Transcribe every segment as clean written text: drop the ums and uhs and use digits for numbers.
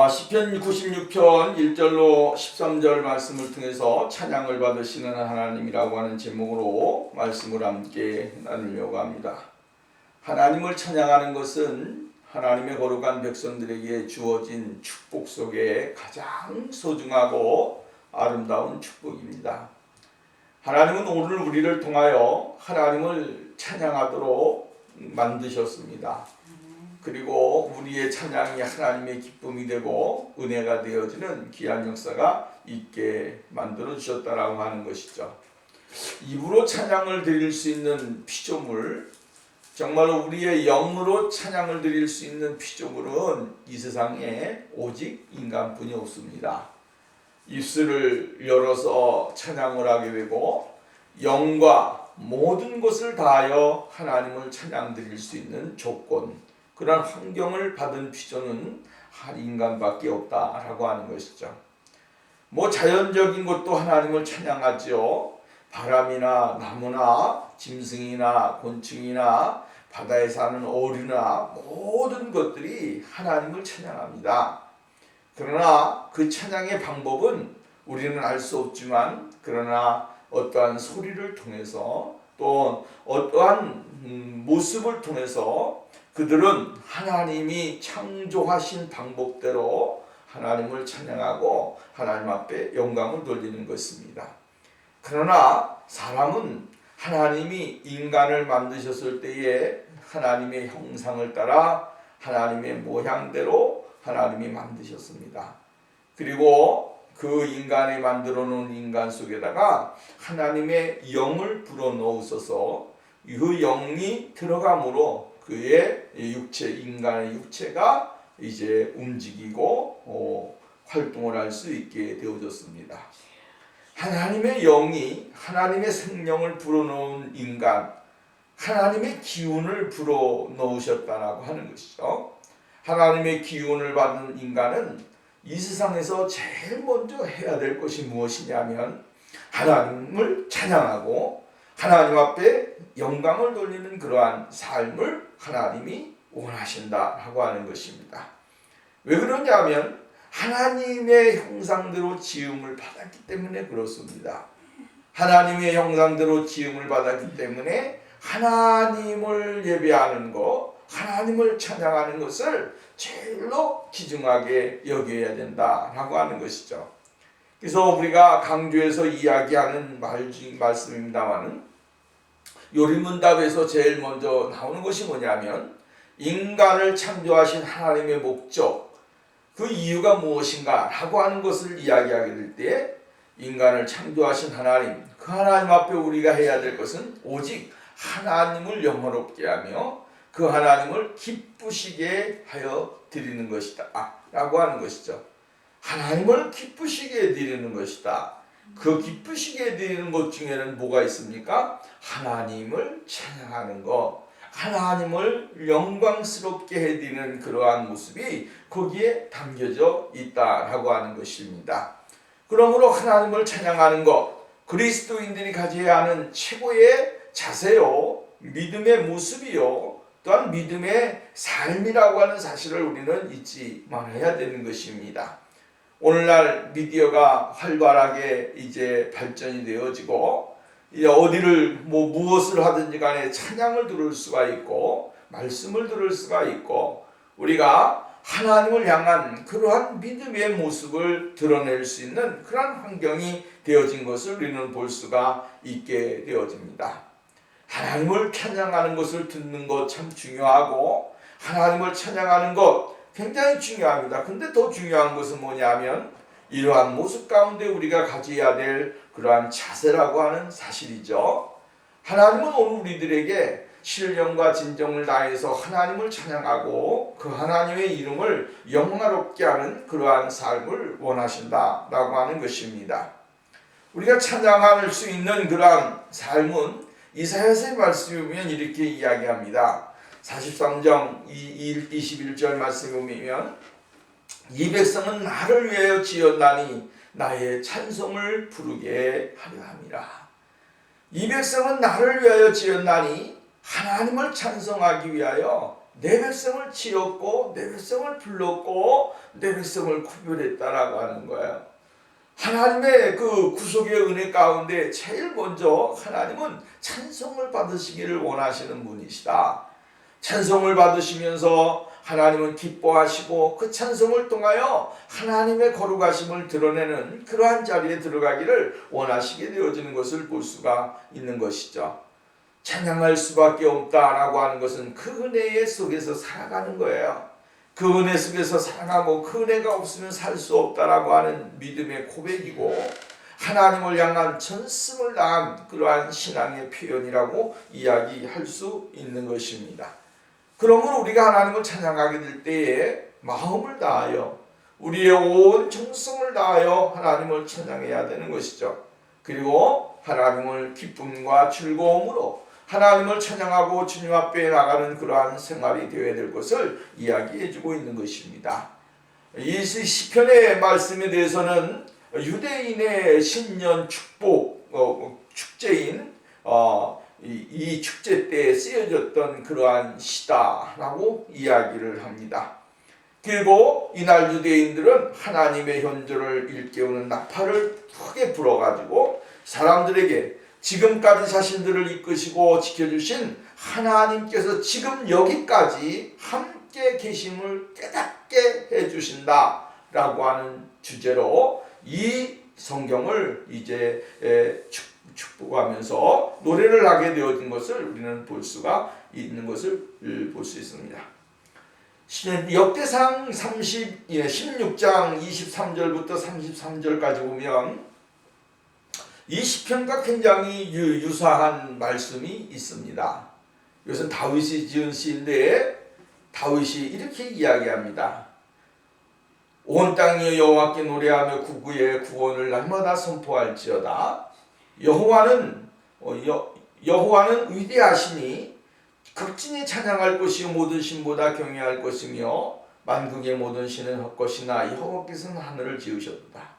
시편 96편 1절로 13절 말씀을 통해서 찬양을 받으시는 하나님이라고 하는 제목으로 말씀을 함께 나누려고 합니다. 하나님을 찬양하는 것은 하나님의 거룩한 백성들에게 주어진 축복 속에 가장 소중하고 아름다운 축복입니다. 하나님은 오늘 우리를 통하여 하나님을 찬양하도록 만드셨습니다. 그리고 우리의 찬양이 하나님의 기쁨이 되고 은혜가 되어지는 귀한 역사가 있게 만들어 주셨다라고 하는 것이죠. 입으로 찬양을 드릴 수 있는 피조물, 정말로 우리의 영으로 찬양을 드릴 수 있는 피조물은 이 세상에 오직 인간뿐이 없습니다. 입술을 열어서 찬양을 하게 되고 영과 모든 것을 다하여 하나님을 찬양 드릴 수 있는 조건, 그런 환경을 받은 피조는 한 인간밖에 없다라고 하는 것이죠. 자연적인 것도 하나님을 찬양하죠. 바람이나 나무나 짐승이나 곤충이나 바다에 사는 어류나 모든 것들이 하나님을 찬양합니다. 그러나 그 찬양의 방법은 우리는 알 수 없지만, 그러나 어떠한 소리를 통해서 또 어떠한 모습을 통해서 그들은 하나님이 창조하신 방법대로 하나님을 찬양하고 하나님 앞에 영광을 돌리는 것입니다. 그러나 사람은 하나님이 인간을 만드셨을 때에 하나님의 형상을 따라 하나님의 모양대로 하나님이 만드셨습니다. 그리고 그 인간이 만들어 놓은 인간 속에다가 하나님의 영을 불어넣으셔서 그 영이 들어감으로 그의 육체, 인간의 육체가 이제 움직이고 활동을 할 수 있게 되어졌습니다. 하나님의 영이 하나님의 생명을 불어넣은 인간, 하나님의 기운을 불어넣으셨다라고 하는 것이죠. 하나님의 기운을 받은 인간은 이 세상에서 제일 먼저 해야 될 것이 무엇이냐면 하나님을 찬양하고 하나님 앞에 영광을 돌리는 그러한 삶을 하나님이 원하신다라고 하는 것입니다. 왜 그러냐면 하나님의 형상대로 지음을 받았기 때문에 그렇습니다. 하나님의 형상대로 지음을 받았기 때문에 하나님을 예배하는 것, 하나님을 찬양하는 것을 제일로 귀중하게 여겨야 된다라고 하는 것이죠. 그래서 우리가 강조해서 이야기하는 말씀입니다만은 요리문답에서 제일 먼저 나오는 것이 뭐냐면 인간을 창조하신 하나님의 목적, 그 이유가 무엇인가 라고 하는 것을 이야기하게 될 때 인간을 창조하신 하나님, 그 하나님 앞에 우리가 해야 될 것은 오직 하나님을 영화롭게 하며 그 하나님을 기쁘시게 하여 드리는 것이다 라고 하는 것이죠. 하나님을 기쁘시게 드리는 것이다. 그 기쁘시게 드리는 것 중에는 뭐가 있습니까? 하나님을 찬양하는 것, 하나님을 영광스럽게 해드리는 그러한 모습이 거기에 담겨져 있다라고 하는 것입니다. 그러므로 하나님을 찬양하는 것, 그리스도인들이 가져야 하는 최고의 자세요, 믿음의 모습이요, 또한 믿음의 삶이라고 하는 사실을 우리는 잊지 말아야 되는 것입니다. 오늘날 미디어가 활발하게 이제 발전이 되어지고 이제 어디를 무엇을 하든지 간에 찬양을 들을 수가 있고 말씀을 들을 수가 있고 우리가 하나님을 향한 그러한 믿음의 모습을 드러낼 수 있는 그러한 환경이 되어진 것을 우리는 볼 수가 있게 되어집니다. 하나님을 찬양하는 것을 듣는 것 참 중요하고 하나님을 찬양하는 것 굉장히 중요합니다. 근데 더 중요한 것은 뭐냐면 이러한 모습 가운데 우리가 가져야 될 그러한 자세라고 하는 사실이죠. 하나님은 오늘 우리들에게 신령과 진정을 다해서 하나님을 찬양하고 그 하나님의 이름을 영화롭게 하는 그러한 삶을 원하신다라고 하는 것입니다. 우리가 찬양할 수 있는 그러한 삶은 이사야서의 말씀에 보면 이렇게 이야기합니다. 43장 21절 말씀에 보면 이 백성은 나를 위하여 지었나니 나의 찬송을 부르게 하려 함이라. 이 백성은 나를 위하여 지었나니 하나님을 찬송하기 위하여 내 백성을 지었고 내 백성을 불렀고 내 백성을 구별했다라고 하는 거예요. 하나님의 그 구속의 은혜 가운데 제일 먼저 하나님은 찬송을 받으시기를 원하시는 분이시다. 찬송을 받으시면서 하나님은 기뻐하시고 그 찬송을 통하여 하나님의 거룩하심을 드러내는 그러한 자리에 들어가기를 원하시게 되어지는 것을 볼 수가 있는 것이죠. 찬양할 수밖에 없다라고 하는 것은 그 은혜 속에서 살아가는 거예요. 그 은혜 속에서 살아가고 그 은혜가 없으면 살 수 없다라고 하는 믿음의 고백이고 하나님을 향한 전심을 다한 그러한 신앙의 표현이라고 이야기할 수 있는 것입니다. 그러므로 우리가 하나님을 찬양하게 될 때에 마음을 다하여 우리의 온 정성을 다하여 하나님을 찬양해야 되는 것이죠. 그리고 하나님을 기쁨과 즐거움으로 하나님을 찬양하고 주님 앞에 나가는 그러한 생활이 되어야 될 것을 이야기해주고 있는 것입니다. 이 시편의 말씀에 대해서는 유대인의 신년 축복 축제인 이 축제 때 쓰여졌던 그러한 시다라고 이야기를 합니다. 그리고 이날 유대인들은 하나님의 현존을 일깨우는 나팔을 크게 불어가지고 사람들에게 지금까지 자신들을 이끄시고 지켜주신 하나님께서 지금 여기까지 함께 계심을 깨닫게 해주신다 라고 하는 주제로 이 성경을 이제 축복하면서 노래를 하게 되어진 것을 우리는 볼 수가 있는 것을 볼 수 있습니다. 역대상 16장 23절부터 33절까지 보면 이 시편과 굉장히 유사한 말씀이 있습니다. 이것은 다윗이 지은 시인데 다윗이 이렇게 이야기합니다. 온 땅이 여호와께 노래하며 구구의 구원을 날마다 선포할지어다. 여호와는 위대하시니 극진히 찬양할 것이요 모든 신보다 경외할 것이며 만국의 모든 신은 헛것이나 여호와께서는 하늘을 지으셨도다.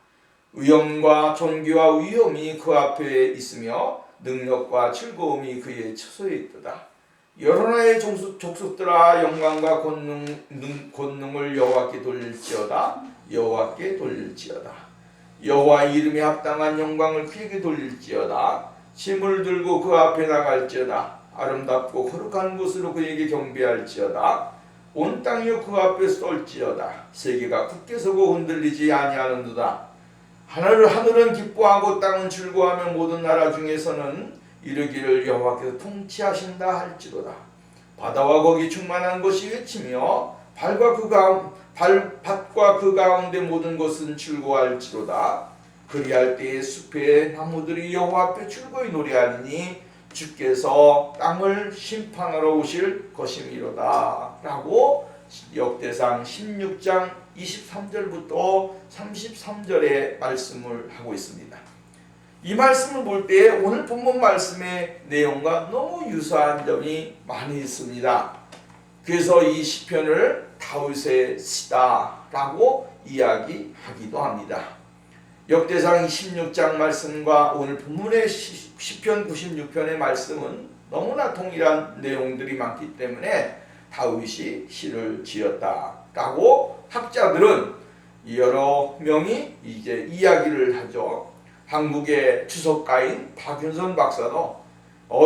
위엄과 존귀와 위엄이 그 앞에 있으며 능력과 즐거움이 그의 처소에 있도다. 여러 나라의 족속들아 영광과 권능을 여호와께 돌릴지어다. 여호와께 돌릴지어다. 여호와의 이름에 합당한 영광을 그에게 돌릴지어다. 짐을 들고 그 앞에 나갈지어다. 아름답고 거룩한 곳으로 그에게 경배할지어다. 온 땅이여 그 앞에 쏠지어다. 세계가 굳게 서고 흔들리지 아니하는도다. 하늘은 기뻐하고 땅은 즐거워하며 모든 나라 중에서는 이르기를 여호와께서 통치하신다 할지로다. 바다와 거기 충만한 것이 외치며 밭과 그 가운데 모든 것은 즐거워할지로다. 그리할 때에 숲의 나무들이 여호와 앞에 즐거이 노래하리니 주께서 땅을 심판하러 오실 것임이로다 라고 역대상 16장 23절부터 33절의 말씀을 하고 있습니다. 이 말씀을 볼 때 오늘 본문 말씀의 내용과 너무 유사한 점이 많이 있습니다. 그래서 이 시편을 다윗의 시다라고 이야기하기도 합니다. 역대상 16장 말씀과 오늘 본문의 시편 96편의 말씀은 너무나 동일한 내용들이 많기 때문에 다윗이 시를 지었다라고 학자들은 여러 명이 이제 이야기를 하죠. 한국의 주석가인 박윤선 박사도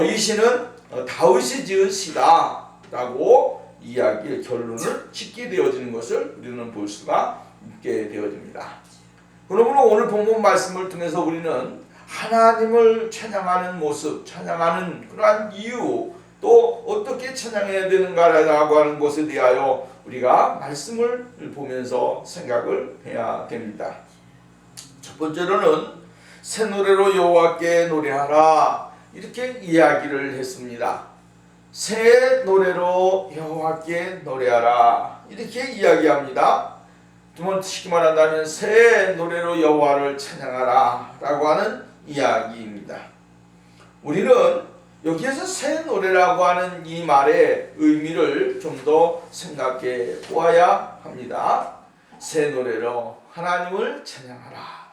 이 시는 다윗이 지은 시다라고 결론을 짓게 되어지는 것을 우리는 볼 수가 있게 되어집니다. 그러므로 오늘 본문 말씀을 통해서 우리는 하나님을 찬양하는 모습, 찬양하는 그러한 이유, 또 어떻게 찬양해야 되는가라고 하는 것에 대하여 우리가 말씀을 보면서 생각을 해야 됩니다. 첫 번째로는 새 노래로 여호와께 노래하라 이렇게 이야기를 했습니다. 새 노래로 여호와께 노래하라 이렇게 이야기합니다. 두 번째 쉽게 말한다면 새 노래로 여호와를 찬양하라 라고 하는 이야기입니다. 우리는 여기에서 새 노래라고 하는 이 말의 의미를 좀 더 생각해 보아야 합니다. 새 노래로 하나님을 찬양하라.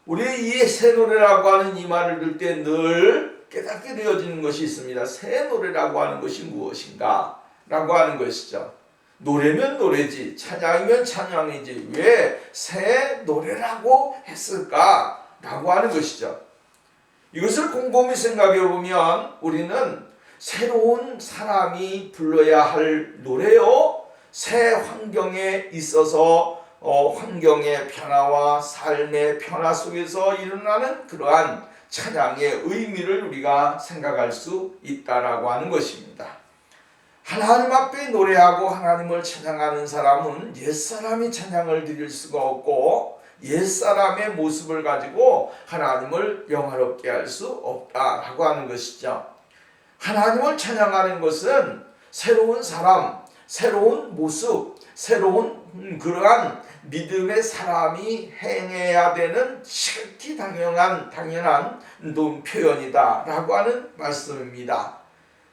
우리 이 새 노래라고 하는 이 말을 들을 때 늘 깨닫게 되어지는 것이 있습니다. 새 노래라고 하는 것이 무엇인가? 라고 하는 것이죠. 노래면 노래지, 찬양이면 찬양이지 왜 새 노래라고 했을까? 라고 하는 것이죠. 이것을 곰곰이 생각해 보면 우리는 새로운 사람이 불러야 할 노래요, 새 환경에 있어서 환경의 변화와 삶의 변화 속에서 일어나는 그러한 찬양의 의미를 우리가 생각할 수 있다라고 하는 것입니다. 하나님 앞에 노래하고 하나님을 찬양하는 사람은 옛사람이 찬양을 드릴 수가 없고 옛사람의 모습을 가지고 하나님을 영화롭게 할 수 없다라고 하는 것이죠. 하나님을 찬양하는 것은 새로운 사람, 새로운 모습, 새로운 그러한 믿음의 사람이 행해야 되는 지극히 당연한 표현이다 라고 하는 말씀입니다.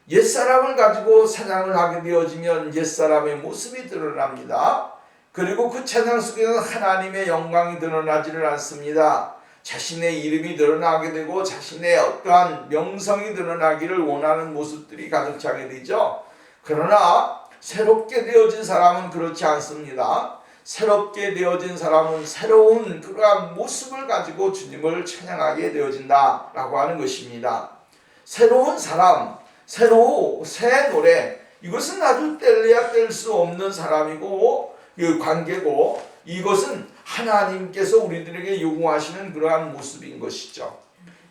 옛사람을 가지고 찬양을 하게 되어지면 옛사람의 모습이 드러납니다. 그리고 그 찬양 속에는 하나님의 영광이 드러나지를 않습니다. 자신의 이름이 드러나게 되고 자신의 어떠한 명성이 드러나기를 원하는 모습들이 가득 차게 되죠. 그러나 새롭게 되어진 사람은 그렇지 않습니다. 새롭게 되어진 사람은 새로운 그러한 모습을 가지고 주님을 찬양하게 되어진다 라고 하는 것입니다. 새로운 사람, 새 노래, 이것은 아주 뗄래야 뗄 수 없는 사람이고 그 관계고 이것은 하나님께서 우리들에게 요구하시는 그러한 모습인 것이죠.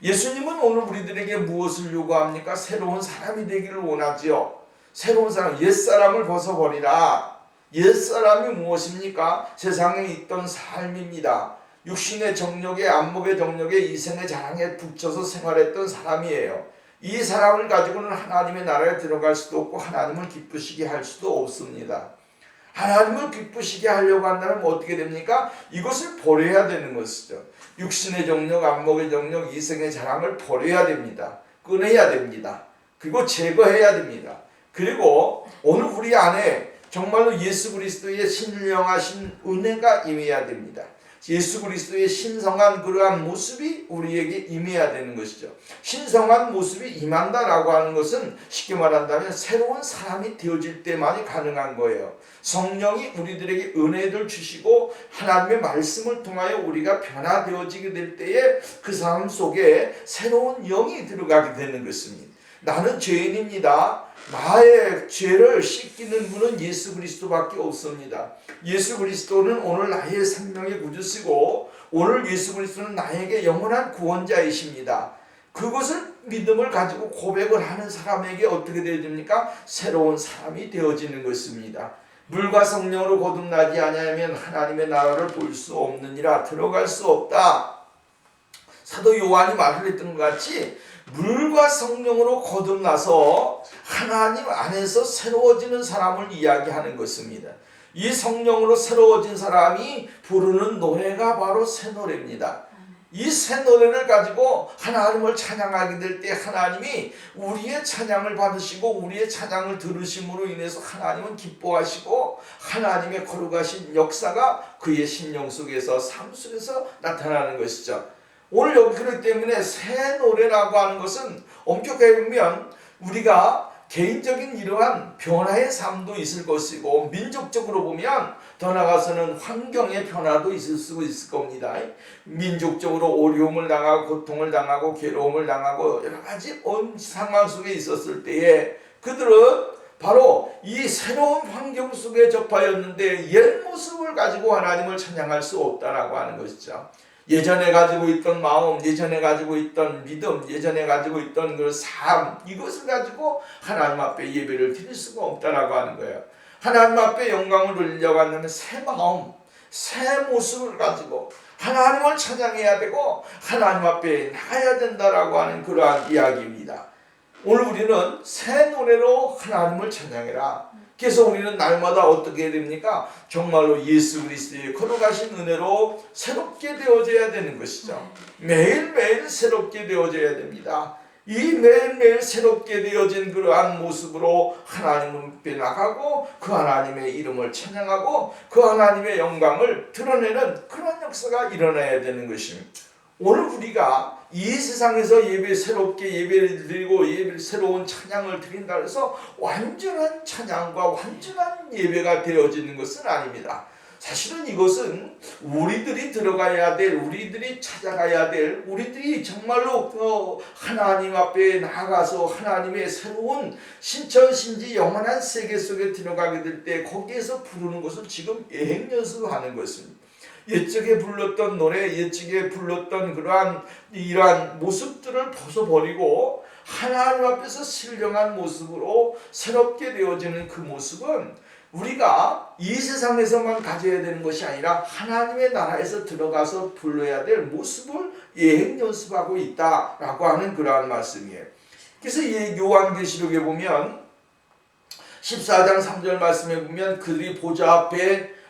예수님은 오늘 우리들에게 무엇을 요구합니까? 새로운 사람이 되기를 원하지요. 새로운 사람, 옛사람을 벗어버리라. 옛사람이 무엇입니까? 세상에 있던 삶입니다. 육신의 정욕에, 안목의 정욕에, 이생의 자랑에 붙여서 생활했던 사람이에요. 이 사람을 가지고는 하나님의 나라에 들어갈 수도 없고 하나님을 기쁘시게 할 수도 없습니다. 하나님을 기쁘시게 하려고 한다면 어떻게 됩니까? 이것을 버려야 되는 것이죠. 육신의 정욕, 안목의 정욕, 이생의 자랑을 버려야 됩니다. 끊어야 됩니다. 그리고 제거해야 됩니다. 그리고 오늘 우리 안에 정말로 예수 그리스도의 신령하신 은혜가 임해야 됩니다. 예수 그리스도의 신성한 그러한 모습이 우리에게 임해야 되는 것이죠. 신성한 모습이 임한다라고 하는 것은 쉽게 말한다면 새로운 사람이 되어질 때만이 가능한 거예요. 성령이 우리들에게 은혜를 주시고 하나님의 말씀을 통하여 우리가 변화되어지게 될 때에 그 사람 속에 새로운 영이 들어가게 되는 것입니다. 나는 죄인입니다. 나의 죄를 씻기는 분은 예수 그리스도밖에 없습니다. 예수 그리스도는 오늘 나의 생명의 구주시고 오늘 예수 그리스도는 나에게 영원한 구원자이십니다. 그것을 믿음을 가지고 고백을 하는 사람에게 어떻게 되어집니까? 새로운 사람이 되어지는 것입니다. 물과 성령으로 거듭나지 아니하면 하나님의 나라를 볼 수 없느니라, 들어갈 수 없다. 사도 요한이 말을 했던 것 같이 물과 성령으로 거듭나서 하나님 안에서 새로워지는 사람을 이야기하는 것입니다. 이 성령으로 새로워진 사람이 부르는 노래가 바로 새 노래입니다. 이 새 노래를 가지고 하나님을 찬양하게 될 때 하나님이 우리의 찬양을 받으시고 우리의 찬양을 들으심으로 인해서 하나님은 기뻐하시고 하나님의 거룩하신 역사가 그의 심령 속에서 삶 속에서 나타나는 것이죠. 오늘 여기 그렇기 때문에 새 노래라고 하는 것은 엄격하게 보면 우리가 개인적인 이러한 변화의 삶도 있을 것이고 민족적으로 보면 더 나아가서는 환경의 변화도 있을 수 있을 겁니다. 민족적으로 어려움을 당하고 고통을 당하고 괴로움을 당하고 여러 가지 상황 속에 있었을 때에 그들은 바로 이 새로운 환경 속에 접하였는데 옛 모습을 가지고 하나님을 찬양할 수 없다라고 하는 것이죠. 예전에 가지고 있던 마음, 예전에 가지고 있던 믿음, 예전에 가지고 있던 그 삶, 이것을 가지고 하나님 앞에 예배를 드릴 수가 없다라고 하는 거예요. 하나님 앞에 영광을 돌리려고 한다면 새 마음, 새 모습을 가지고 하나님을 찬양해야 되고 하나님 앞에 나가야 된다라고 하는 그러한 이야기입니다. 오늘 우리는 새 노래로 하나님을 찬양해라. 그래서 우리는 날마다 어떻게 됩니까? 정말로 예수 그리스도의 거룩하신 은혜로 새롭게 되어져야 되는 것이죠. 매일매일 새롭게 되어져야 됩니다. 이 매일매일 새롭게 되어진 그러한 모습으로 하나님 앞에 나가고 그 하나님의 이름을 찬양하고 그 하나님의 영광을 드러내는 그런 역사가 일어나야 되는 것입니다. 오늘 우리가 이 세상에서 예배 새롭게 예배를 드리고 예배 새로운 찬양을 드린다 해서 완전한 찬양과 완전한 예배가 되어지는 것은 아닙니다. 사실은 이것은 우리들이 들어가야 될, 우리들이 찾아가야 될, 우리들이 정말로 하나님 앞에 나아가서 하나님의 새로운 신천신지 영원한 세계 속에 들어가게 될 때 거기에서 부르는 것을 지금 예행 연습하는 것입니다. 옛적에 불렀던 노래, 옛적에 불렀던 이러한 모습들을 벗어버리고 하나님 앞에서 신령한 모습으로 새롭게 되어지는 그 모습은 우리가 이 세상에서만 가져야 되는 것이 아니라 하나님의 나라에서 들어가서 불러야 될 모습을 예행 연습하고 있다라고 하는 그러한 말씀이에요. 그래서 이 요한계시록에 보면 14장 3절 말씀에 보면 그들이 보좌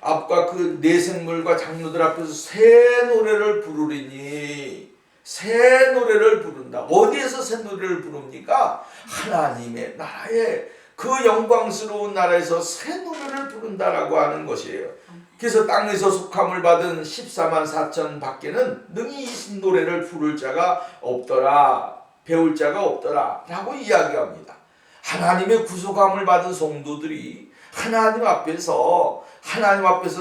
앞과 그 네 생물과 장로들 앞에서 새 노래를 부르리니, 새 노래를 부른다. 어디에서 새 노래를 부릅니까? 하나님의 나라에, 그 영광스러운 나라에서 새 노래를 부른다라고 하는 것이에요. 그래서 땅에서 속함을 받은 14만 4천 밖에는 능히 이 노래를 부를 자가 없더라, 배울 자가 없더라 라고 이야기합니다. 하나님의 구속함을 받은 성도들이 하나님 앞에서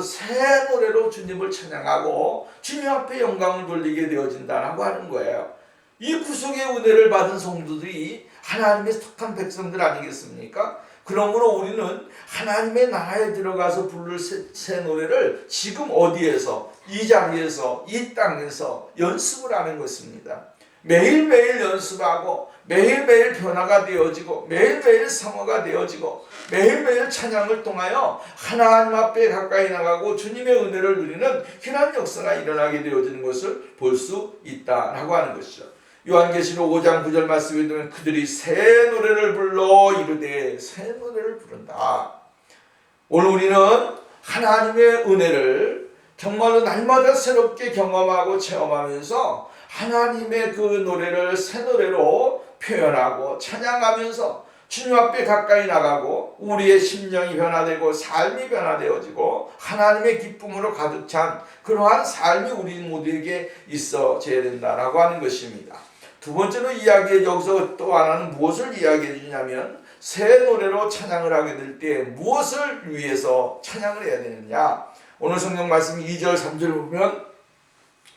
새 노래로 주님을 찬양하고 주님 앞에 영광을 돌리게 되어진다라고 하는 거예요. 이 구속의 은혜를 받은 성도들이 하나님의 택한 백성들 아니겠습니까? 그러므로 우리는 하나님의 나라에 들어가서 부를 새 노래를 지금 어디에서, 이 자리에서, 이 땅에서 연습을 하는 것입니다. 매일매일 연습하고 매일매일 변화가 되어지고 매일매일 성화가 되어지고 매일매일 찬양을 통하여 하나님 앞에 가까이 나가고 주님의 은혜를 누리는 그런 역사가 일어나게 되어지는 것을 볼 수 있다라고 하는 것이죠. 요한계시록 5장 9절 말씀에 보면 그들이 새 노래를 불러 이르되, 새 노래를 부른다. 오늘 우리는 하나님의 은혜를 정말로 날마다 새롭게 경험하고 체험하면서 하나님의 그 노래를 새 노래로 표현하고 찬양하면서 주님 앞에 가까이 나가고 우리의 심령이 변화되고 삶이 변화되어지고 하나님의 기쁨으로 가득 찬 그러한 삶이 우리 모두에게 있어져야 된다라고 하는 것입니다. 두 번째로 여기서 또 하나는 무엇을 이야기해 주냐면 새 노래로 찬양을 하게 될 때 무엇을 위해서 찬양을 해야 되느냐. 오늘 성경 말씀 2절 3절 보면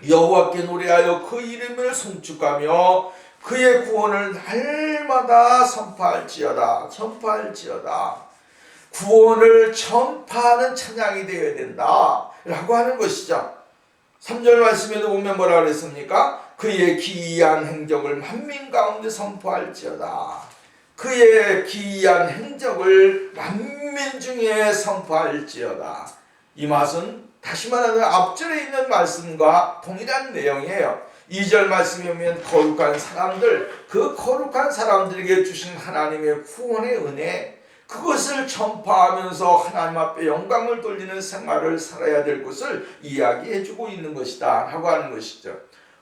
여호와께 노래하여 그 이름을 송축하며 그의 구원을 날마다 선포할지어다. 구원을 전파하는 찬양이 되어야 된다 라고 하는 것이죠. 3절 말씀에도 보면 뭐라 그랬습니까? 그의 기이한 행적을 만민 가운데 선포할지어다. 그의 기이한 행적을 만민 중에 선포할지어다. 이 말은 다시 말하면 앞절에 있는 말씀과 동일한 내용이에요. 2절 말씀에 보면 거룩한 사람들, 그 거룩한 사람들에게 주신 하나님의 구원의 은혜, 그것을 전파하면서 하나님 앞에 영광을 돌리는 생활을 살아야 될 것을 이야기해주고 있는 것이다 라고 하는 것이죠.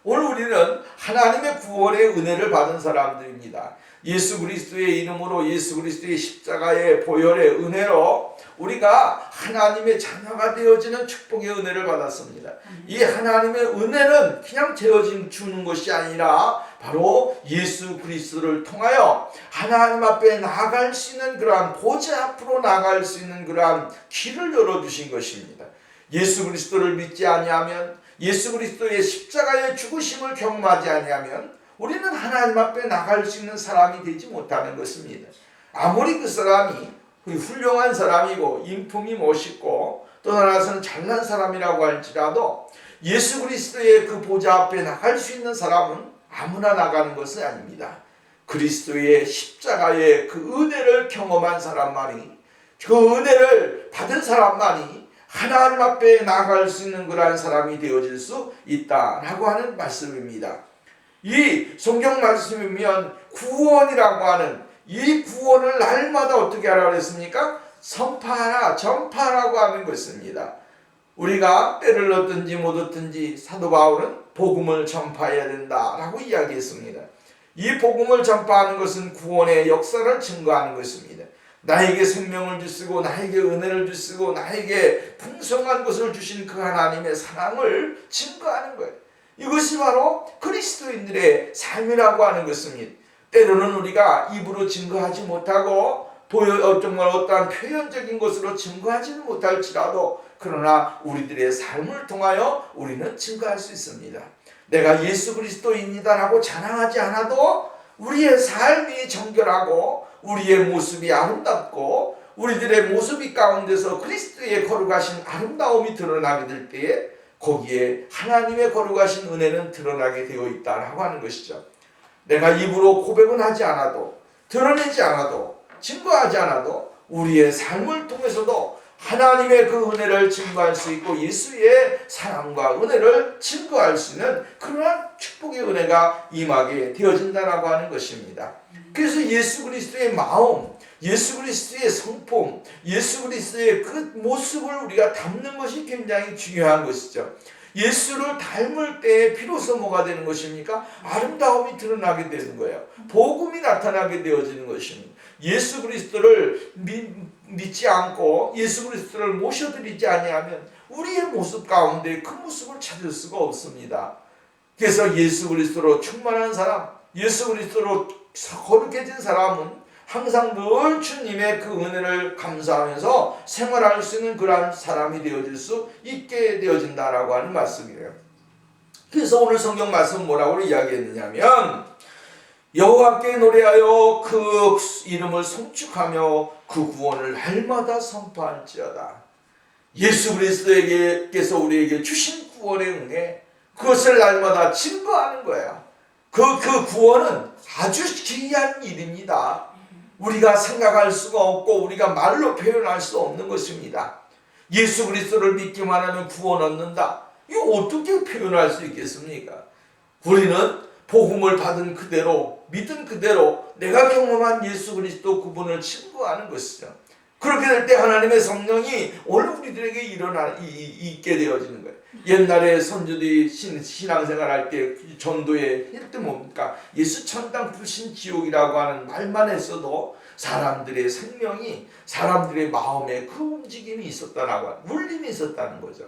오늘 우리는 하나님의 구원의 은혜를 받은 사람들입니다. 예수 그리스도의 이름으로 예수 그리스도의 십자가의 보혈의 은혜로 우리가 하나님의 자녀가 되어지는 축복의 은혜를 받았습니다. 이 하나님의 은혜는 그냥 주는 것이 아니라 바로 예수 그리스도를 통하여 하나님 앞에 나아갈 수 있는 그러한 보좌 앞으로 나아갈 수 있는 그러한 길을 열어주신 것입니다. 예수 그리스도를 믿지 아니하면, 예수 그리스도의 십자가의 죽으심을 경험하지 아니하면 우리는 하나님 앞에 나갈 수 있는 사람이 되지 못하는 것입니다. 아무리 그 사람이 훌륭한 사람이고 인품이 멋있고 또 하나는 잘난 사람이라고 할지라도 예수 그리스도의 그 보좌 앞에 나갈 수 있는 사람은 아무나 나가는 것은 아닙니다. 그리스도의 십자가의 그 은혜를 경험한 사람만이, 그 은혜를 받은 사람만이 하나님 앞에 나갈 수 있는 그러한 사람이 되어질 수 있다라고 하는 말씀입니다. 이 성경 말씀에 보면 구원이라고 하는 이 구원을 날마다 어떻게 하라고 했습니까? 선파하라, 전파하라고 하는 것입니다. 우리가 때를 얻든지 못 얻든지 사도 바울은 복음을 전파해야 된다라고 이야기했습니다. 이 복음을 전파하는 것은 구원의 역사를 증거하는 것입니다. 나에게 생명을 주시고 나에게 은혜를 주시고 나에게 풍성한 것을 주신 그 하나님의 사랑을 증거하는 거예요. 이것이 바로 그리스도인들의 삶이라고 하는 것입니다. 때로는 우리가 입으로 증거하지 못하고 정말 어떠한 표현적인 것으로 증거하지는 못할지라도 그러나 우리들의 삶을 통하여 우리는 증거할 수 있습니다. 내가 예수 그리스도인이다라고 자랑하지 않아도 우리의 삶이 정결하고 우리의 모습이 아름답고 우리들의 모습이 가운데서 그리스도의 거룩하신 아름다움이 드러나게 될 때에 거기에 하나님의 거룩하신 은혜는 드러나게 되어 있다라고 하는 것이죠. 내가 입으로 고백은 하지 않아도 드러내지 않아도 증거하지 않아도 우리의 삶을 통해서도 하나님의 그 은혜를 증거할 수 있고 예수의 사랑과 은혜를 증거할 수 있는 그러한 축복의 은혜가 임하게 되어진다라고 하는 것입니다. 그래서 예수 그리스도의 마음, 예수 그리스도의 성품, 예수 그리스도의 그 모습을 우리가 담는 것이 굉장히 중요한 것이죠. 예수를 닮을 때에 비로소 뭐가 되는 것입니까? 아름다움이 드러나게 되는 거예요. 복음이 나타나게 되어지는 것입니다. 예수 그리스도를 믿지 않고 예수 그리스도를 모셔드리지 아니하면 우리의 모습 가운데 그 모습을 찾을 수가 없습니다. 그래서 예수 그리스도로 충만한 사람, 예수 그리스도로 거룩해진 사람은 항상 늘 주님의 그 은혜를 감사하면서 생활할 수 있는 그러한 사람이 되어질 수 있게 되어진다라고 하는 말씀이에요. 그래서 오늘 성경 말씀 뭐라고 이야기했느냐면 여호와께 노래하여 그 이름을 송축하며 그 구원을 날마다 선포할지어다. 예수 그리스도께서 우리에게 주신 구원의 은혜 그것을 날마다 증거하는 거예요. 그 구원은 아주 기이한 일입니다. 우리가 생각할 수가 없고 우리가 말로 표현할 수 없는 것입니다. 예수 그리스도를 믿기만 하면 구원 얻는다. 이거 어떻게 표현할 수 있겠습니까? 우리는 복음을 받은 그대로 믿은 그대로 내가 경험한 예수 그리스도 그분을 증거하는 것이죠. 그렇게 될 때 하나님의 성령이 오늘 우리들에게 있게 되어지는 거예요. 옛날에 선조들이 신앙생활 할 때 전도에 할 때 뭡니까? 예수 천당 불신 지옥이라고 하는 말만 했어도 사람들의 생명이 사람들의 마음에 그 움직임이 있었다라고 하는 울림이 있었다는 거죠.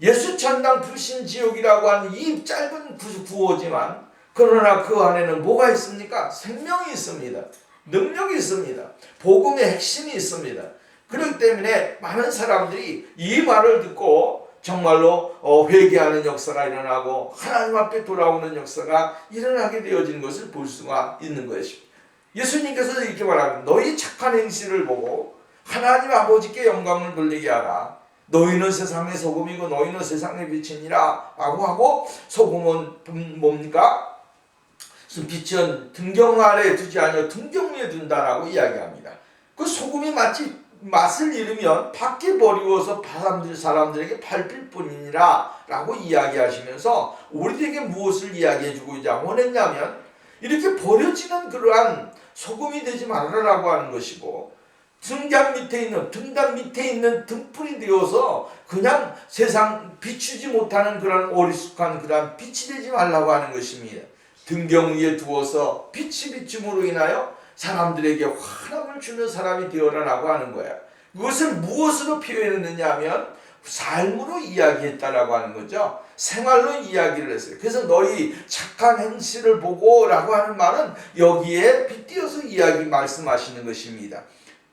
예수 천당 불신 지옥이라고 하는 이 짧은 구호지만 그러나 그 안에는 뭐가 있습니까? 생명이 있습니다. 능력이 있습니다. 복음의 핵심이 있습니다. 그렇기 때문에 많은 사람들이 이 말을 듣고 정말로 회개하는 역사가 일어나고 하나님 앞에 돌아오는 역사가 일어나게 되어지는 것을 볼 수가 있는 것입니다. 예수님께서 이렇게 말합니다. 너희 착한 행실을 보고 하나님 아버지께 영광을 돌리게 하라. 너희는 세상의 소금이고 너희는 세상의 빛이니라 라고 하고 소금은 뭡니까? 빛은 등경 아래 두지 아니하고 등경 위에 둔다라고 이야기합니다. 그 소금이 마치 맛을 잃으면 밖에 버리워서 사람들에게 밟힐 뿐이니라 라고 이야기하시면서 우리에게 무엇을 이야기해주고 원했냐면 이렇게 버려지는 그러한 소금이 되지 말아라라고 하는 것이고 등잔 밑에 있는 등불이 되어서 그냥 세상 비추지 못하는 그런 어리숙한 그런 빛이 되지 말라고 하는 것입니다. 등경 위에 두어서 빛이 비춤으로 인하여 사람들에게 환함을 주는 사람이 되어라라고 하는 거야. 그것을 무엇으로 표현했느냐 하면 삶으로 이야기했다라고 하는 거죠. 생활로 이야기를 했어요. 그래서 너희 착한 행실을 보고 라고 하는 말은 여기에 빗대어서 말씀하시는 것입니다.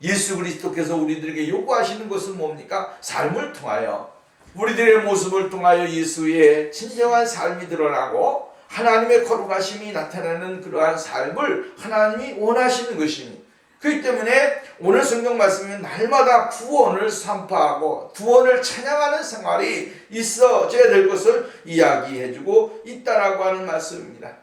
예수 그리스도께서 우리들에게 요구하시는 것은 뭡니까? 삶을 통하여 우리들의 모습을 통하여 예수의 진정한 삶이 드러나고 하나님의 거룩하심이 나타나는 그러한 삶을 하나님이 원하시는 것입니다. 그렇기 때문에 오늘 성경 말씀은 날마다 구원을 선포하고 구원을 찬양하는 생활이 있어져야 될 것을 이야기해주고 있다라고 하는 말씀입니다.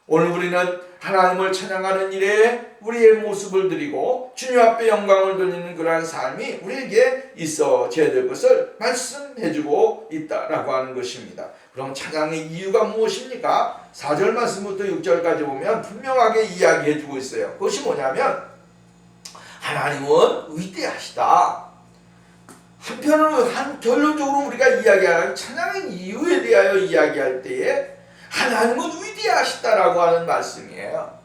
오늘 우리는 하나님을 찬양하는 일에 우리의 모습을 드리고 주님 앞에 영광을 돌리는 그러한 삶이 우리에게 있어져야 될 것을 말씀해주고 있다라고 하는 것입니다. 그럼 찬양의 이유가 무엇입니까? 4절 말씀부터 6절까지 보면 분명하게 이야기해주고 있어요. 그것이 뭐냐면 하나님은 위대하시다. 결론적으로 우리가 이야기하는 찬양의 이유에 대하여 이야기할 때에 하나님은 위대하시다라고 하는 말씀이에요.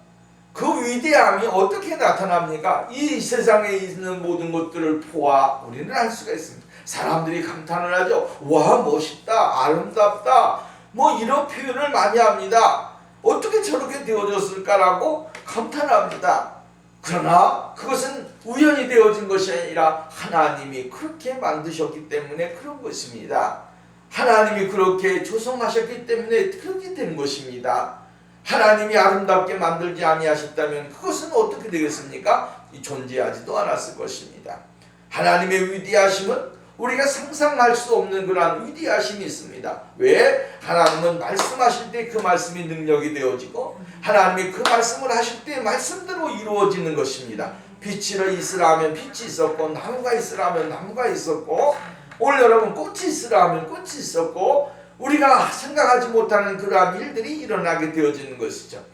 그 위대함이 어떻게 나타납니까? 이 세상에 있는 모든 것들을 보아 우리는 알 수가 있습니다. 사람들이 감탄을 하죠. 와 멋있다, 아름답다, 뭐 이런 표현을 많이 합니다. 어떻게 저렇게 되어졌을까라고 감탄합니다. 그러나 그것은 우연히 되어진 것이 아니라 하나님이 그렇게 만드셨기 때문에 그런 것입니다. 하나님이 그렇게 조성하셨기 때문에 그렇게 된 것입니다. 하나님이 아름답게 만들지 아니하셨다면 그것은 어떻게 되겠습니까? 존재하지도 않았을 것입니다. 하나님의 위대하심은 우리가 상상할 수 없는 그러한 위대하심이 있습니다. 왜? 하나님은 말씀하실 때 그 말씀이 능력이 되어지고 하나님이 그 말씀을 하실 때 말씀대로 이루어지는 것입니다. 빛이 있으라 하면 빛이 있었고 나무가 있으라 하면 나무가 있었고 오늘 여러분 꽃이 있으라 하면 꽃이 있었고 우리가 생각하지 못하는 그러한 일들이 일어나게 되어지는 것이죠.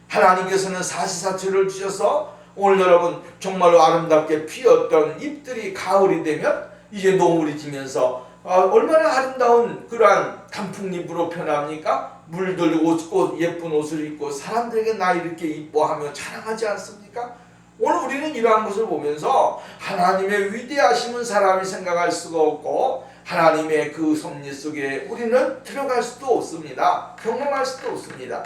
하나님께서는 사시사철을 주셔서 오늘 여러분 정말로 아름답게 피었던 잎들이 가을이 되면 이제 노을이 지면서 얼마나 아름다운 그러한 단풍잎으로 변합니까? 물들 옷 예쁜 옷을 입고 사람들에게 나 이렇게 이뻐하며 자랑하지 않습니까? 오늘 우리는 이러한 것을 보면서 하나님의 위대하심은 사람이 생각할 수가 없고 하나님의 그 섭리 속에 우리는 들어갈 수도 없습니다. 경험할 수도 없습니다.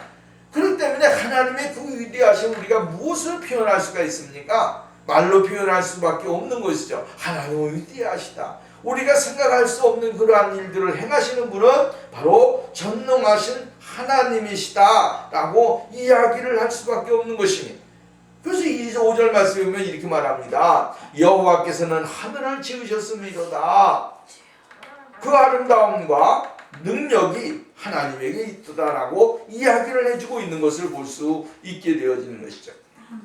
그렇기 때문에 하나님의 그 위대하심 우리가 무엇을 표현할 수가 있습니까? 말로 표현할 수밖에 없는 것이죠. 하나님은 위대하시다. 우리가 생각할 수 없는 그러한 일들을 행하시는 분은 바로 전능하신 하나님이시다 라고 이야기를 할 수밖에 없는 것입니다. 그래서 5절 말씀에 보면 이렇게 말합니다. 여호와께서는 하늘을 지으셨음이로다. 그 아름다움과 능력이 하나님에게 있다라고 이야기를 해주고 있는 것을 볼 수 있게 되어지는 것이죠.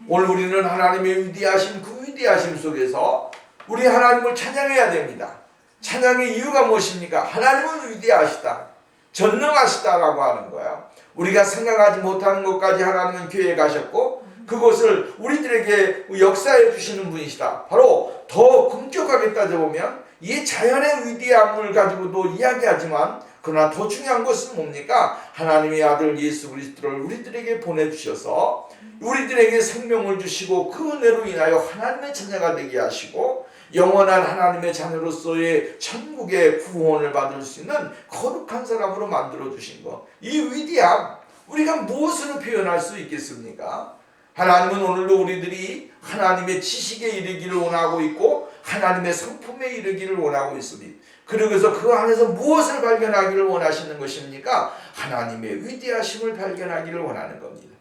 오늘 우리는 하나님의 위대하심, 그 위대하심 속에서 우리 하나님을 찬양해야 됩니다. 찬양의 이유가 무엇입니까? 하나님은 위대하시다, 전능하시다라고 하는 거예요. 우리가 생각하지 못하는 것까지 하나님은 계획하셨고 그것을 우리들에게 역사해 주시는 분이시다. 바로 더 엄격하게 따져보면 이 자연의 위대함을 가지고도 이야기하지만 그러나 더 중요한 것은 뭡니까? 하나님의 아들 예수 그리스도를 우리들에게 보내주셔서 우리들에게 생명을 주시고 그 은혜로 인하여 하나님의 자녀가 되게 하시고 영원한 하나님의 자녀로서의 천국의 구원을 받을 수 있는 거룩한 사람으로 만들어주신 것, 이 위대함 우리가 무엇으로 표현할 수 있겠습니까? 하나님은 오늘도 우리들이 하나님의 지식에 이르기를 원하고 있고 하나님의 성품에 이르기를 원하고 있습니다. 그러면서 그 안에서 무엇을 발견하기를 원하시는 것입니까? 하나님의 위대하심을 발견하기를 원하는 겁니다.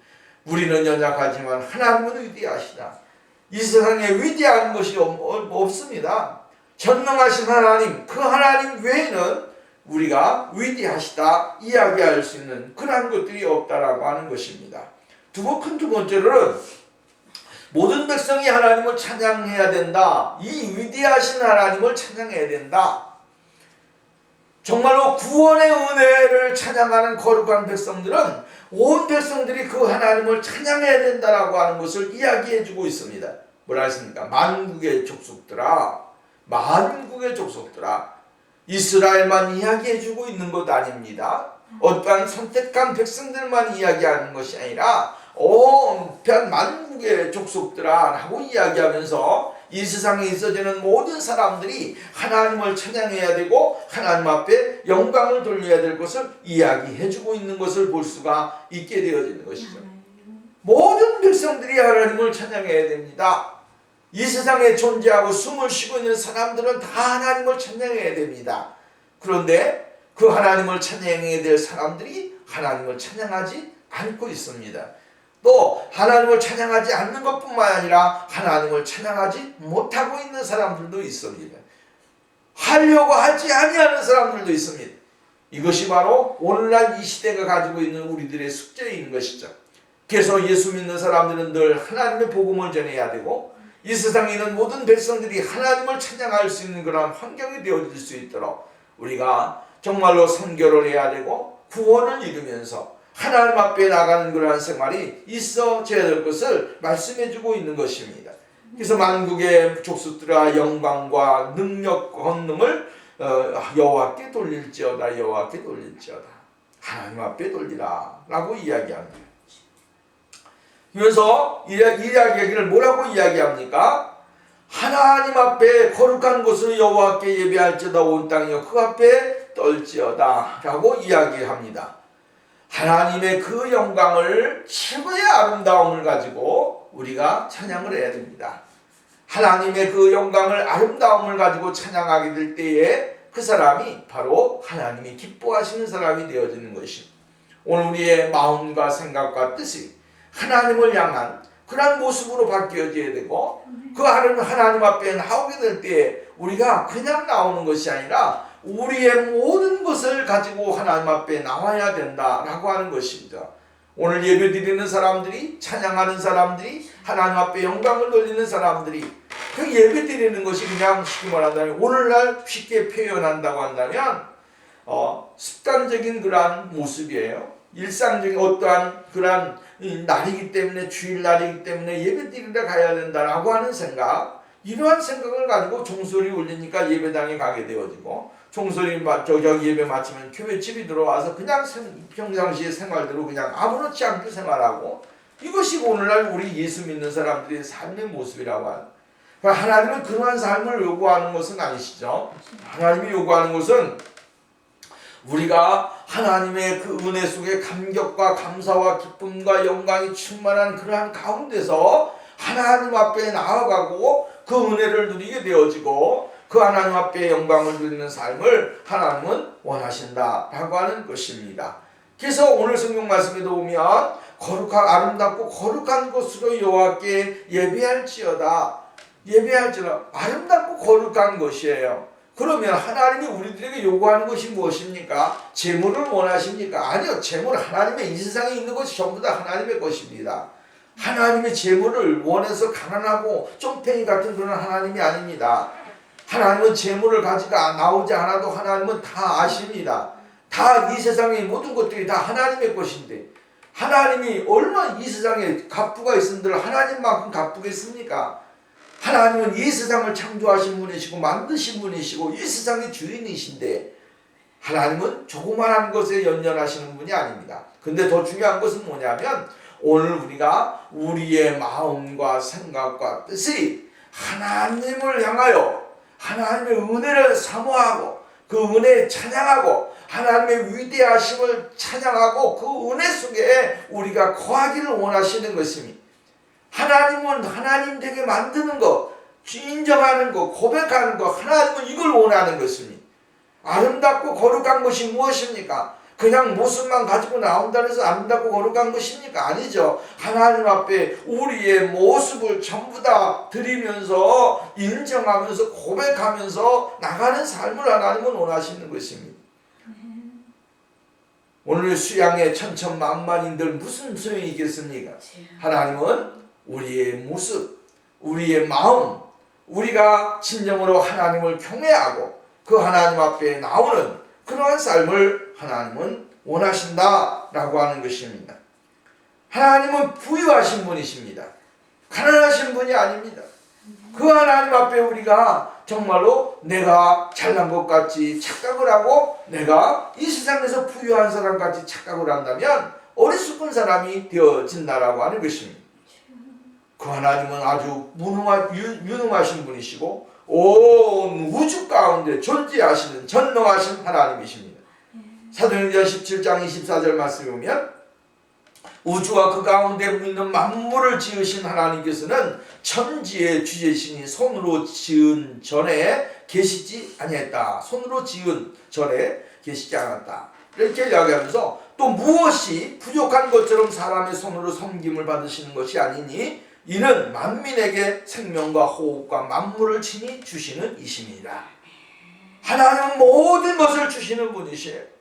우리는 연약하지만 하나님은 위대하시다. 이 세상에 위대한 것이 없습니다. 전능하신 하나님, 그 하나님 외에는 우리가 위대하시다 이야기할 수 있는 그러한 것들이 없다라고 하는 것입니다. 큰 두 번째로는 모든 백성이 하나님을 찬양해야 된다. 이 위대하신 하나님을 찬양해야 된다. 정말로 구원의 은혜를 찬양하는 거룩한 백성들은 온 백성들이 그 하나님을 찬양해야 된다라고 하는 것을 이야기해주고 있습니다. 뭐라 했습니까? 만국의 족속들아, 만국의 족속들아. 이스라엘만 이야기해주고 있는 것 아닙니다. 어떠한 선택한 백성들만 이야기하는 것이 아니라 온 만국의 족속들아 라고 이야기하면서 이 세상에 있어지는 모든 사람들이 하나님을 찬양해야 되고 하나님 앞에 영광을 돌려야 될 것을 이야기해주고 있는 것을 볼 수가 있게 되어지는 것이죠. 모든 백성들이 하나님을 찬양해야 됩니다. 이 세상에 존재하고 숨을 쉬고 있는 사람들은 다 하나님을 찬양해야 됩니다. 그런데 그 하나님을 찬양해야 될 사람들이 하나님을 찬양하지 않고 있습니다. 또 하나님을 찬양하지 않는 것뿐만 아니라 하나님을 찬양하지 못하고 있는 사람들도 있습니다. 하려고 하지 아니하는 사람들도 있습니다. 이것이 바로 오늘날 이 시대가 가지고 있는 우리들의 숙제인 것이죠. 그래서 예수 믿는 사람들은 늘 하나님의 복음을 전해야 되고 이 세상에 있는 모든 백성들이 하나님을 찬양할 수 있는 그런 환경이 되어질 수 있도록 우리가 정말로 선교를 해야 되고 구원을 이루면서 하나님 앞에 나가는 그러한 생활이 있어져야 될 것을 말씀해주고 있는 것입니다. 그래서 만국의 족속들아 영광과 능력 권능을 여호와께 돌릴지어다, 여호와께 돌릴지어다, 하나님 앞에 돌리라 라고 이야기합니다. 그래서 이 이야기를 뭐라고 이야기합니까? 하나님 앞에 거룩한 곳을 여호와께 예배할지어다 온 땅이여 그 앞에 떨지어다 라고 이야기합니다. 하나님의 그 영광을, 최고의 아름다움을 가지고 우리가 찬양을 해야 됩니다. 하나님의 그 영광을, 아름다움을 가지고 찬양하게 될 때에 그 사람이 바로 하나님이 기뻐하시는 사람이 되어지는 것입니다. 오늘 우리의 마음과 생각과 뜻이 하나님을 향한 그런 모습으로 바뀌어져야 되고, 그 하나님 앞에 나오게 될 때에 우리가 그냥 나오는 것이 아니라 우리의 모든 것을 가지고 하나님 앞에 나와야 된다라고 하는 것입니다. 오늘 예배 드리는 사람들이, 찬양하는 사람들이, 하나님 앞에 영광을 돌리는 사람들이, 그 예배 드리는 것이 그냥 쉽게 말한다면, 오늘날 쉽게 표현한다고 한다면 습관적인 그러한 모습이에요. 일상적인 어떠한 그러한 날이기 때문에, 주일날이기 때문에 예배 드리러 가야 된다라고 하는 생각, 이러한 생각을 가지고 종소리 울리니까 예배당에 가게 되어지고, 종소리 예배 마치면 교회 집이 들어와서 그냥 평상시의 생활대로 그냥 아무렇지 않게 생활하고, 이것이 오늘날 우리 예수 믿는 사람들의 삶의 모습이라고 하는. 하나님은 그러한 삶을 요구하는 것은 아니시죠. 하나님이 요구하는 것은 우리가 하나님의 그 은혜 속에 감격과 감사와 기쁨과 영광이 충만한 그러한 가운데서 하나님 앞에 나아가고 그 은혜를 누리게 되어지고, 그 하나님 앞에 영광을 누리는 삶을 하나님은 원하신다라고 하는 것입니다. 그래서 오늘 성경 말씀에도 보면 거룩하고 아름답고 거룩한 곳으로 여호와께 예배할지어다. 아름답고 거룩한 것이에요. 그러면 하나님이 우리들에게 요구하는 것이 무엇입니까? 재물을 원하십니까? 아니요. 재물, 하나님의 이 세상에 있는 것이 전부 다 하나님의 것입니다. 하나님의 재물을 원해서 가난하고 쫌팽이 같은 그런 하나님이 아닙니다. 하나님은 재물을 가지고 나오지 않아도 하나님은 다 아십니다. 다 이 세상의 모든 것들이 다 하나님의 것인데, 하나님이 얼마나 이 세상에 갑부가 있은들 하나님만큼 갑부겠습니까? 하나님은 이 세상을 창조하신 분이시고 만드신 분이시고 이 세상의 주인이신데, 하나님은 조그만한 것에 연연하시는 분이 아닙니다. 근데 더 중요한 것은 뭐냐면, 오늘 우리가 우리의 마음과 생각과 뜻이 하나님을 향하여 하나님의 은혜를 사모하고, 그 은혜에 찬양하고, 하나님의 위대하심을 찬양하고, 그 은혜 속에 우리가 거하기를 원하시는 것입니다. 하나님은 하나님 되게 만드는 것, 인정하는 것, 고백하는 것, 하나님은 이걸 원하는 것입니다. 아름답고 거룩한 것이 무엇입니까? 그냥 모습만 가지고 나온다고 해서 아름답고 거룩한 것입니까? 아니죠. 하나님 앞에 우리의 모습을 전부 다 드리면서, 인정하면서, 고백하면서 나가는 삶을 하나님은 원하시는 것입니다. 오늘 수양의 천천만만인들 무슨 소용이 있겠습니까? 하나님은 우리의 모습, 우리의 마음, 우리가 진정으로 하나님을 경외하고 그 하나님 앞에 나오는 그러한 삶을 하나님은 원하신다라고 하는 것입니다. 하나님은 부유하신 분이십니다. 가난하신 분이 아닙니다. 그 하나님 앞에 우리가 정말로 내가 잘난 것 같이 착각을 하고, 내가 이 세상에서 부유한 사람 같이 착각을 한다면 어리석은 사람이 되어진다라고 하는 것입니다. 그 하나님은 아주 유능하신 분이시고 온 우주 가운데 존재하시는 전능하신 하나님이십니다. 사도행전 17장 24절 말씀에 보면, 우주와 그 가운데 있는 만물을 지으신 하나님께서는 천지의 주제신이 손으로 지은 전에 계시지 아니했다. 손으로 지은 전에 계시지 않았다. 이렇게 이야기하면서, 또 무엇이 부족한 것처럼 사람의 손으로 섬김을 받으시는 것이 아니니 이는 만민에게 생명과 호흡과 만물을 친히 주시는 이심이니라. 하나님은 모든 것을 주시는 분이시에요.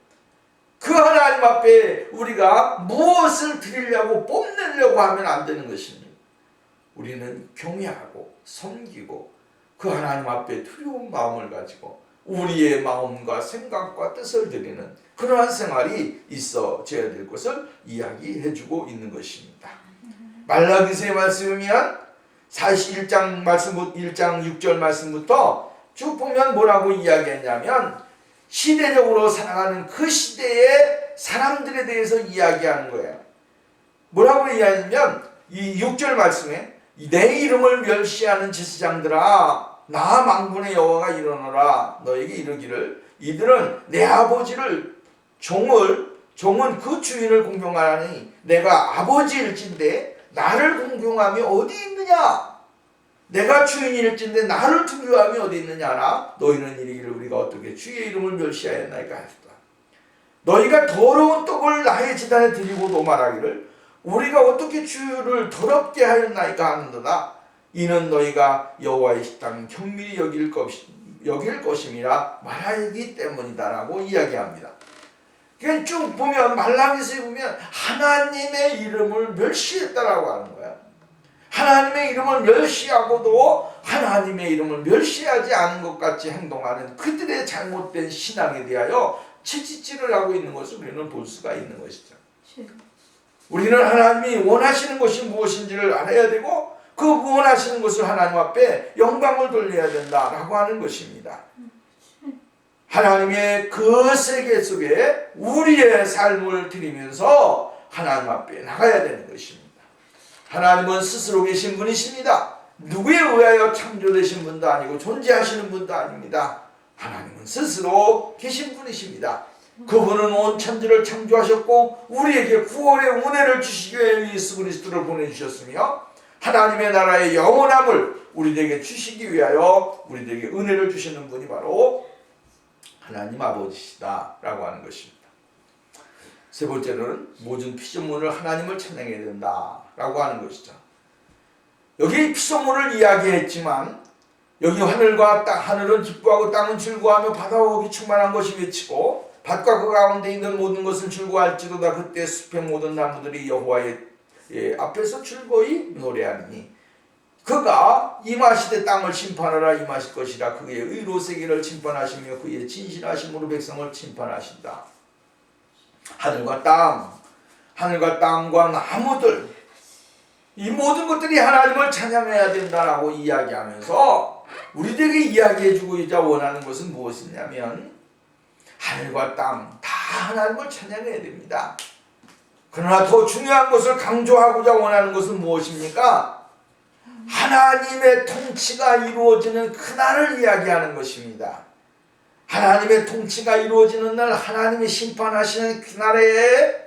그 하나님 앞에 우리가 무엇을 드리려고 뽐내려고 하면 안 되는 것입니다. 우리는 경외하고 섬기고 그 하나님 앞에 두려운 마음을 가지고 우리의 마음과 생각과 뜻을 드리는 그러한 생활이 있어져야 될 것을 이야기해주고 있는 것입니다. 말라기서의 말씀이면 41장 말씀 1장 6절 말씀부터 쭉 보면 뭐라고 이야기했냐면, 시대적으로 살아가는 그 시대의 사람들에 대해서 이야기하는 거예요. 뭐라고 이야기하냐면, 이 6절 말씀에 내 이름을 멸시하는 제사장들아, 나 만군의 여호와가 일어나라. 너에게 이르기를, 이들은 내 아버지를 종을 종은 그 주인을 공경하니 내가 아버지일진데 나를 공경함이 어디 있느냐? 내가 주인일진데 나를 두려워함이 어디 있느냐나 너희는 이르기를 우리가 어떻게 주의 이름을 멸시하였나이까 하였다. 너희가 더러운 떡을 나의 제단에 드리고도 말하기를 우리가 어떻게 주를 더럽게 하였나이까 하는도다. 이는 너희가 여호와의 식당 경밀히 여길 것임이라 말하기 때문이다라고 이야기합니다. 그냥 쭉 보면 말라기서에 보면 하나님의 이름을 멸시했다라고 하는 거야. 하나님의 이름을 멸시하고도 하나님의 이름을 멸시하지 않은 것 같이 행동하는 그들의 잘못된 신앙에 대하여 채찍질을 하고 있는 것을 우리는 볼 수가 있는 것이죠. 우리는 하나님이 원하시는 것이 무엇인지를 알아야 되고 그 원하시는 것을 하나님 앞에 영광을 돌려야 된다라고 하는 것입니다. 하나님의 그 세계 속에 우리의 삶을 드리면서 하나님 앞에 나가야 되는 것입니다. 하나님은 스스로 계신 분이십니다. 누구에 의하여 창조되신 분도 아니고 존재하시는 분도 아닙니다. 하나님은 스스로 계신 분이십니다. 그분은 온 천지를 창조하셨고 우리에게 구원의 은혜를 주시기 위해 예수 그리스도를 보내주셨으며 하나님의 나라의 영원함을 우리에게 주시기 위하여 우리에게 은혜를 주시는 분이 바로 하나님 아버지시다 라고 하는 것입니다. 세 번째로는 모든 피조물을 하나님을 찬양해야 된다 라고 하는 것이죠. 여기 피조물을 이야기했지만 여기 하늘은 기뻐하고 땅은 즐거워하며 바다와 거기 충만한 것이 외치고 밭과 그 가운데 있는 모든 것을 즐거워할지로다. 그때 숲의 모든 나무들이 여호와의 앞에서 즐거이 노래하니 그가 임하시되 땅을 심판하라. 임하실 것이라. 그의 의로 세계를 심판하시며 그의 진실하심으로 백성을 심판하신다. 하늘과 땅과 나무들 이 모든 것들이 하나님을 찬양해야 된다라고 이야기하면서 우리들에게 이야기해주고자 원하는 것은 무엇이냐면 하늘과 땅 다 하나님을 찬양해야 됩니다. 그러나 더 중요한 것을 강조하고자 원하는 것은 무엇입니까? 하나님의 통치가 이루어지는 그날을 이야기하는 것입니다. 하나님의 통치가 이루어지는 날, 하나님이 심판하시는 그날에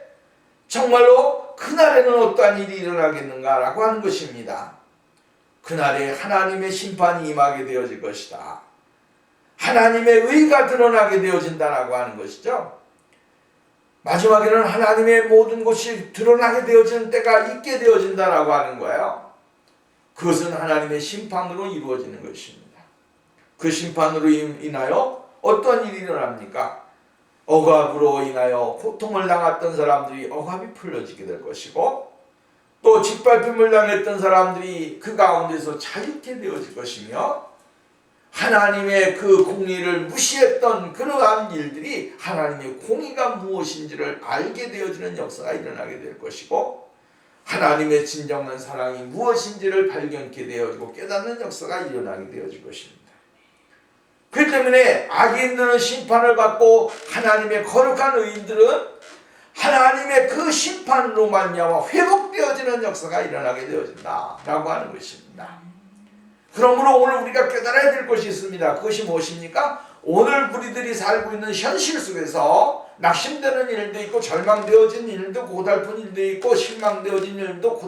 정말로 그날에는 어떠한 일이 일어나겠는가라고 하는 것입니다. 그날에 하나님의 심판이 임하게 되어질 것이다. 하나님의 의가 드러나게 되어진다라고 하는 것이죠. 마지막에는 하나님의 모든 것이 드러나게 되어지는 때가 있게 되어진다라고 하는 거예요. 그것은 하나님의 심판으로 이루어지는 것입니다. 그 심판으로 인하여 어떤 일이 일어납니까? 억압으로 인하여 고통을 당했던 사람들이 억압이 풀려지게 될 것이고 또 짓밟힘을 당했던 사람들이 그 가운데서 자유케 되어질 것이며 하나님의 그 공의를 무시했던 그러한 일들이 하나님의 공의가 무엇인지를 알게 되어지는 역사가 일어나게 될 것이고 하나님의 진정한 사랑이 무엇인지를 발견케 되어지고 깨닫는 역사가 일어나게 되어질 것입니다. 그렇기 때문에 악인들은 심판을 받고 하나님의 거룩한 의인들은 하나님의 그 심판으로 말미암아 회복되어지는 역사가 일어나게 되어진다라고 하는 것입니다. 그러므로 오늘 우리가 깨달아야 될 것이 있습니다. 그것이 무엇입니까? 오늘 우리들이 살고 있는 현실 속에서 낙심되는 일도 있고 절망되어진 일도 고달픈 일도 있고 실망되어진 일도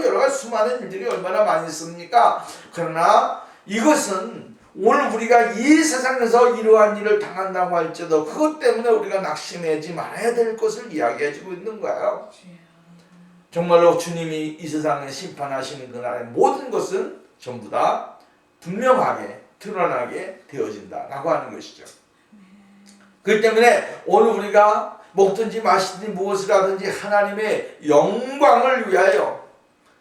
여러 가지 수많은 일들이 얼마나 많이 있습니까? 그러나 이것은 오늘 우리가 이 세상에서 이러한 일을 당한다고 할지라도 그것 때문에 우리가 낙심하지 말아야 될 것을 이야기해주고 있는 거예요. 정말로 주님이 이 세상에 심판하시는 그날의 모든 것은 전부 다 분명하게 드러나게 되어진다라고 하는 것이죠. 그렇기 때문에 오늘 우리가 먹든지 마시든지 무엇을 하든지 하나님의 영광을 위하여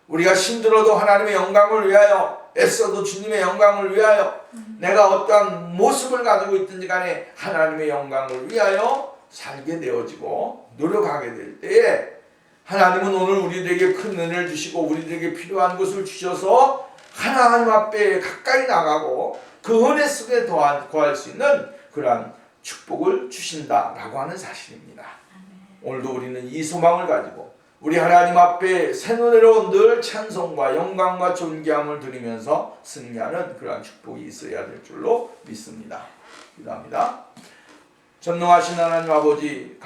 우리가 힘들어도 하나님의 영광을 위하여 애써도 주님의 영광을 위하여 내가 어떠한 모습을 가지고 있든지 간에 하나님의 영광을 위하여 살게 되어지고 노력하게 될 때에 하나님은 오늘 우리들에게 큰 은혜를 주시고 우리들에게 필요한 것을 주셔서 하나님 앞에 가까이 나가고 그 은혜 속에 거할 수 있는 그러한 축복을 주신다라고 하는 사실입니다. 오늘도 우리는 이 소망을 가지고 우리 하나님 앞에 새노래로 늘 찬송과 영광과 존귀함을 드리면서 승리하는 그러한 축복이 있어야 될 줄로 믿습니다. 기도합니다. 전능하신 하나님 아버지